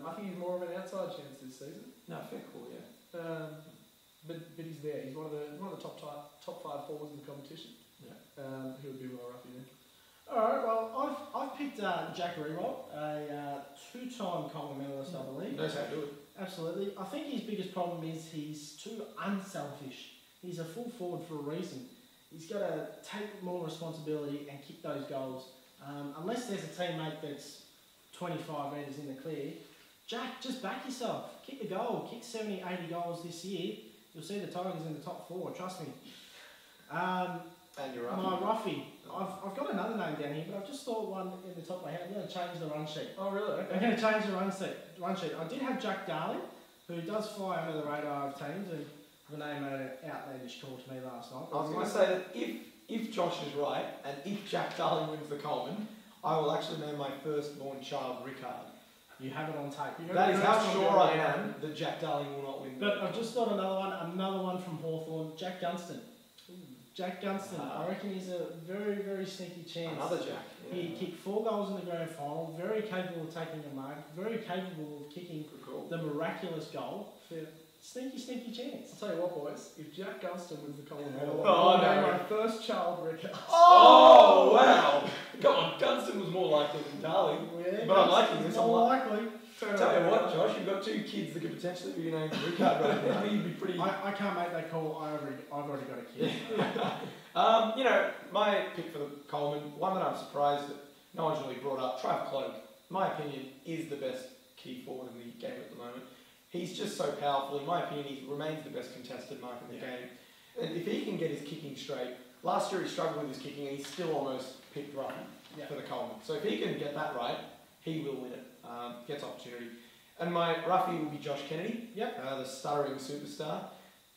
I think he's more of an outside chance this season. No, fair call, yeah. But he's there. He's one of the top 5 forwards in the competition. Yeah. He would be my roughie then. Alright, well, I've picked Jack Rewalt, a 2-time Coleman medalist, I believe. He knows how to do it. Absolutely. I think his biggest problem is he's too unselfish. He's a full forward for a reason. He's got to take more responsibility and kick those goals. Unless there's a teammate that's 25 metres in the clear, Jack, just back yourself. Kick the goal. Kick 70, 80 goals this year. You'll see the Tigers in the top 4, trust me. And your roughie. My roughie. I've got another name down here, but I've just thought one in the top of my head. I'm going to change the run sheet. Oh, really? Okay. I'm going to change the run sheet. I did have Jack Darling, who does fly under the radar of teams, and Vinay made an outlandish call to me last night. I was going to say that if Josh is right, and if Jack Darling wins the Coleman, I will actually name my firstborn child Rickard. You have it on tape. That is how sure I am that Jack Darling will not win. But I've just got another one from Hawthorn, Jack Dunstan. Jack Gunston. I reckon he's a very, very sneaky chance. Another Jack. Yeah. He kicked 4 goals in the grand final, very capable of taking a mug, very capable of kicking the miraculous goal. Yeah. Sneaky, sneaky chance. I'll tell you what, boys, if Jack Gunston wins the Collingwood medal, Oh, no. my first child Rick. Oh, wow. Come on, Gunston was more likely than Darling. Yeah, But I'm liking this. more likely. Tell you what, Josh, you've got 2 kids that could potentially be named Ricard right now. You'd be pretty... I can't make that call. I've already got a kid. You know, my pick for the Coleman, one that I'm surprised that no one's really brought up, Trav Cloak, in my opinion, is the best key forward in the game at the moment. He's just so powerful. In my opinion, he remains the best contested mark in the game. And if he can get his kicking straight, last year he struggled with his kicking and he still almost picked Ruffy for the Coleman. So if he can get that right, he will win it. Gets opportunity. And my Ruffy will be Josh Kennedy, the stuttering superstar.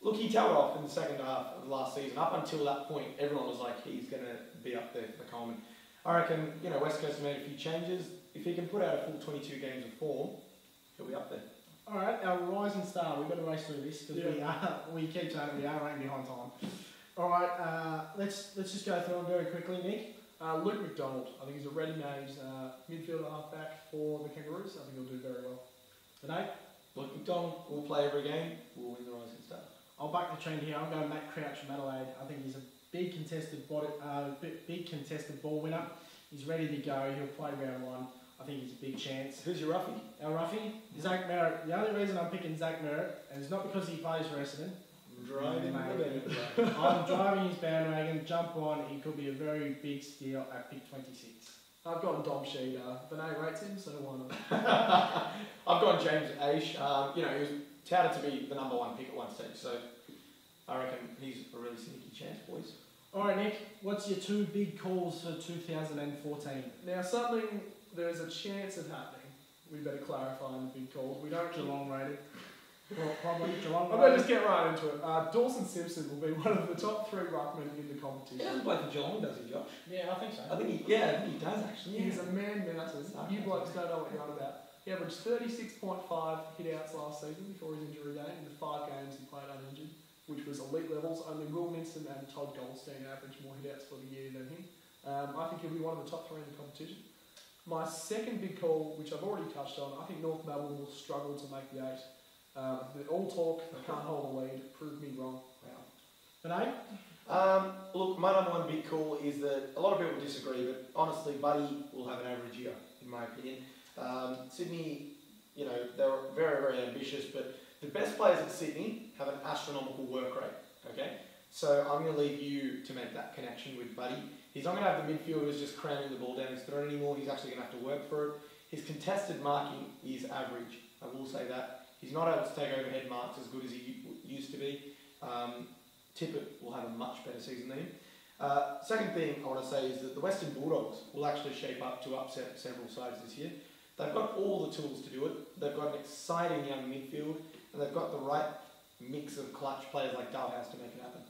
Look, he tailed off in the second half of the last season. Up until that point, everyone was like, he's going to be up there for the Coleman. I reckon, you know, West Coast have made a few changes. If he can put out a full 22 games of form, he'll be up there. All right, our rising star. We've got to race through this because we keep saying we are running behind time. All right, let's just go through them very quickly, Nick. Luke McDonald, I think he's a ready-made midfielder half-back for the Kangaroos. I think he'll do very well. Vinay? Luke McDonald will play every game. We'll win the rising star. I'll back the trend here. I'm going Matt Crouch from Adelaide. I think he's a big contested ball winner. He's ready to go. He'll play round 1. I think he's a big chance. Who's your Ruffy? Our Ruffy, Zach Merritt. The only reason I'm picking Zach Merritt is not because he plays for Essendon. I'm driving his bandwagon. Jump on. He could be a very big steal at pick 26. I've got Dom Sheeder. Vinay rates him, so why not? I've got James Aish. You know, he was touted to be the number 1 pick at one stage, so I reckon he's a really sneaky chance, boys. All right, Nick. What's your 2 big calls for 2014? Now, something there's a chance of happening. We better clarify in the big calls. We don't Geelong rated. Well, probably Geelong. I'm going to just get right into it. Dawson Simpson will be one of the top 3 ruckmen in the competition. He doesn't play for Geelong, does he, Josh? Yeah, I think so. I think he does actually. He's a man-mountain. You blokes don't know what you're on about. He averaged 36.5 hit-outs last season before his injury date in the 5 games he played uninjured, which was elite levels. Only Will Minson and Todd Goldstein averaged more hit-outs for the year than him. I think he'll be one of the top 3 in the competition. My second big call, which I've already touched on, I think North Melbourne will struggle to make the 8. The all talk, they can't hold the lead. Prove me wrong. Vinay? Look, my number 1 big call is that a lot of people disagree, but honestly, Buddy will have an average year, in my opinion. Sydney, you know, they're very, very ambitious, but the best players at Sydney have an astronomical work rate, okay? So I'm going to leave you to make that connection with Buddy. He's not going to have the midfielders just cramming the ball down his throat anymore. He's actually going to have to work for it. His contested marking is average, I will say that. He's not able to take overhead marks as good as he used to be. Tippett will have a much better season than him. Second thing I want to say is that the Western Bulldogs will actually shape up to upset several sides this year. They've got all the tools to do it. They've got an exciting young midfield, and they've got the right mix of clutch players like Dalhouse to make it happen.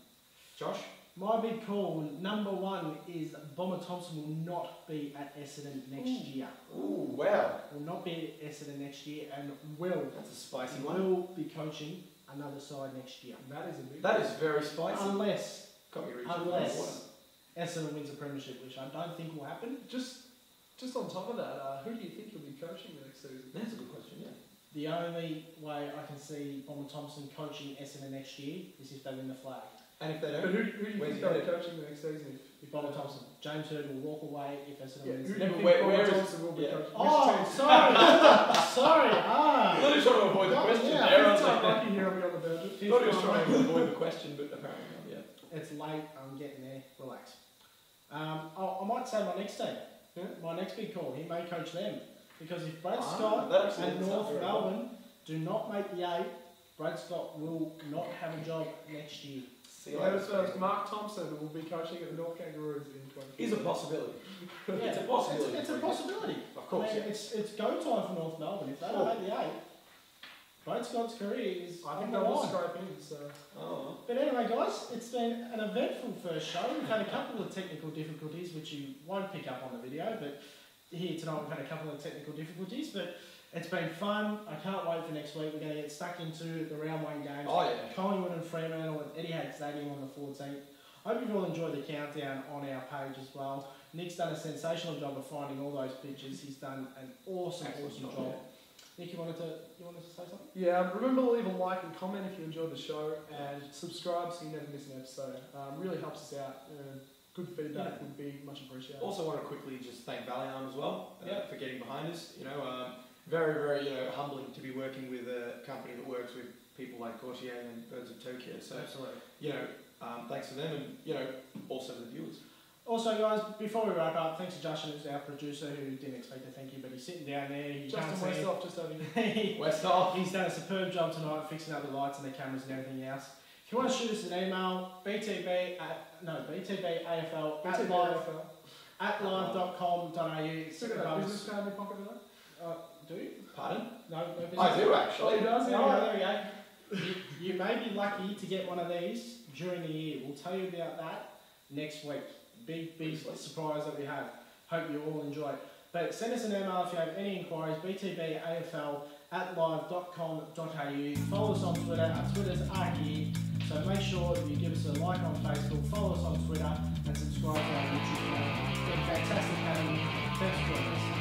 Josh? My big call, number 1, is Bomber Thompson will not be at Essendon next year. Ooh, wow. Will not be at Essendon next year and will. That's a spicy one. Will be coaching another side next year. That is very spicy. Unless Essendon Essendon wins a premiership, which I don't think will happen. Just on top of that, who do you think will be coaching the next season? That's a good question, yeah. The only way I can see Bomber Thompson coaching Essendon next year is if they win the flag. And if they don't, but who do you think they'll be coaching the next season if Bomber Thompson? James Hurd will walk away if Essendon wins. Who do you think Bomber Thompson will be coaching? Oh, sorry. Sorry. I was trying to avoid the question. Every time I can hear I'll be on the verge. I thought he was trying to avoid the question, but apparently not, yeah. It's late, I'm getting there. Relax. I might say my next team. Yeah? My next big call. He may coach them. Because if Brad Scott and North Melbourne do not make the 8, Brad Scott will not have a job next year. Mark Thompson will be coaching at the North Kangaroos in 20. Is a possibility. Yeah, it's a possibility. It's a possibility. Of course. I mean, it's go time for North Melbourne. If they don't make the 8, Brad Scott's career is I think on the they'll line. scrape in. So. Oh. But anyway, guys, it's been an eventful first show. We've had a couple of technical difficulties, which you won't pick up on the video, but here tonight we've had a couple of technical difficulties, but it's been fun. I can't wait for next week. We're going to get stuck into the round 1 games. Oh, yeah. Collingwood and Fremantle at Etihad Stadium on the 14th. Hope you've all enjoyed the countdown on our page as well. Nick's done a sensational job of finding all those pictures. He's done an awesome job. Nick, you wanted to say something? Yeah, remember to leave a like and comment if you enjoyed the show, and subscribe so you never miss an episode. Really helps us out. Good feedback would be much appreciated. Also want to quickly just thank Valiant as well for getting behind us. Very, very humbling to be working with a company that works with people like Gautier and Birds of Tokyo. So absolutely. Thanks to them, and also to the viewers. Also, guys, before we wrap up, thanks to Justin, who's our producer, who didn't expect to thank you, but he's sitting down there. Justin Westhoff, just over here. Westhoff. He's done a superb job tonight, fixing up the lights and the cameras and everything else. If you want to shoot us an email, btbafl at live.com.au. Still got a business card in your pocket, do you? Pardon? No business. I do actually. Oh, he does? There we go. You may be lucky to get one of these during the year. We'll tell you about that next week. Big surprise that we have. Hope you all enjoy it. But send us an email if you have any inquiries, btbafl at live.com.au. Follow us on Twitter. Our Twitters are here. So make sure you give us a like on Facebook, follow us on Twitter, and subscribe to our YouTube channel. It's been fantastic having you. Thanks for joining us.